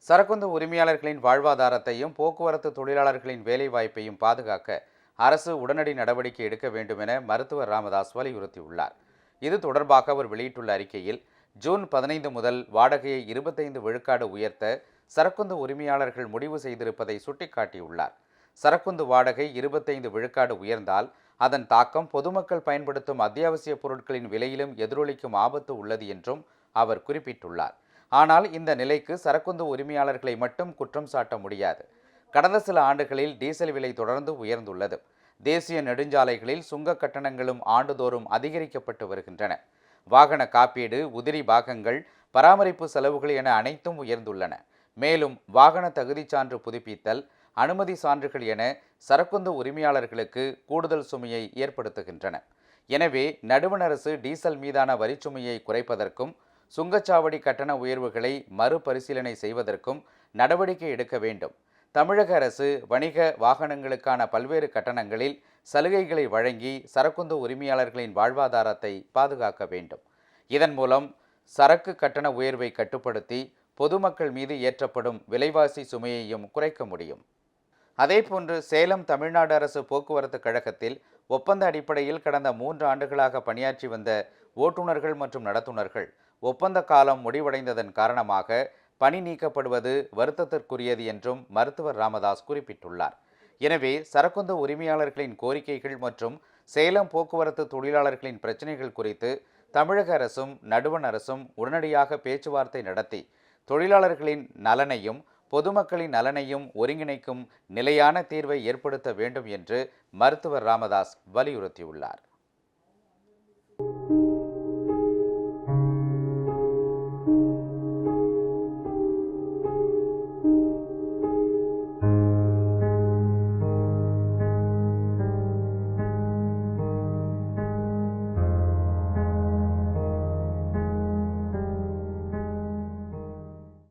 சரக்குந்து உரிமையாளர்களின் வாழ்வாதாரத்தையும் போக்குவரத்து தொழிலாளர்களின் வேலைவாய்ப்பையும் பாதுகாக்க அரசு உடனடி நடவடிக்கை எடுக்க வேண்டும் என மருத்துவர் ராமதாஸ் வலியுறுத்தியுள்ளார். இது தொடர்பாக அவர் வெளியிட்டுள்ள அறிக்கையில், ஜூன் 15 முதல் வாடகையை 25 விழுக்காடு உயர்த்த சரக்குந்து உரிமையாளர்கள் முடிவு செய்திருப்பதை சுட்டிக்காட்டியுள்ளார். சரக்குந்து வாடகை 25 விழுக்காடு உயர்ந்தால் அதன் தாக்கம் பொதுமக்கள் பயன்படுத்தும் அத்தியாவசிய பொருட்களின் விலையிலும் எதிரொலிக்கும் ஆபத்து உள்ளது என்றும் அவர் குறிப்பிட்டுள்ளார். ஆனால் இந்த நிலைக்கு சரக்குந்து உரிமையாளர்களை மட்டும் குற்றம் சாட்ட முடியாது. கடந்த சில ஆண்டுகளில் டீசல் விலை தொடர்ந்து உயர்ந்துள்ளது. தேசிய நெடுஞ்சாலைகளில் சுங்க கட்டணங்களும் ஆண்டுதோறும் அதிகரிக்கப்பட்டு வருகின்றன. வாகன காப்பீடு, உதிரி பாகங்கள், பராமரிப்பு செலவுகள் என அனைத்தும் உயர்ந்துள்ளன. மேலும் வாகன தகுதி சான்று புதுப்பித்தல், அனுமதி சான்றுகள் என சரக்குந்து உரிமையாளர்களுக்கு கூடுதல் சுமையை ஏற்படுத்துகின்றன. எனவே நடுவண் அரசு டீசல் மீதான வரிச்சுமையை குறைப்பதற்கும் சுங்கச்சாவடி கட்டண உயர்வுகளை மறுபரிசீலனை செய்வதற்கும் நடவடிக்கை எடுக்க வேண்டும். தமிழக அரசு வணிக வாகனங்களுக்கான பல்வேறு கட்டணங்களில் சலுகைகளை வழங்கி சரக்குந்து உரிமையாளர்களின் வாழ்வாதாரத்தை பாதுகாக்க வேண்டும். இதன் மூலம் சரக்கு கட்டண உயர்வை கட்டுப்படுத்தி பொதுமக்கள் மீது ஏற்றப்படும் விலைவாசி சுமையையும் குறைக்க முடியும். அதேபோன்று சேலம் தமிழ்நாடு அரசு போக்குவரத்து கழகத்தில் ஒப்பந்த அடிப்படையில் கடந்த 3 ஆண்டுகளாக பணியாற்றி வந்த ஓட்டுநர்கள் மற்றும் நடத்துனர்கள் ஒப்பந்த காலம் முடிவடைந்ததன் காரணமாக பணி நீக்கப்படுவது வருத்தத்திற்குரியது என்றும் மருத்துவர் ராமதாஸ் குறிப்பிட்டுள்ளார். எனவே சரக்குந்து உரிமையாளர்களின் கோரிக்கைகள் மற்றும் சேலம் போக்குவரத்து தொழிலாளர்களின் பிரச்சினைகள் குறித்து தமிழக அரசும் நடுவண் அரசும் உடனடியாக பேச்சுவார்த்தை நடத்தி தொழிலாளர்களின் நலனையும் பொதுமக்களின் நலனையும் ஒருங்கிணைக்கும் நிலையான தீர்வை ஏற்படுத்த வேண்டும் என்று மருத்துவர் ராமதாஸ் வலியுறுத்தியுள்ளார்.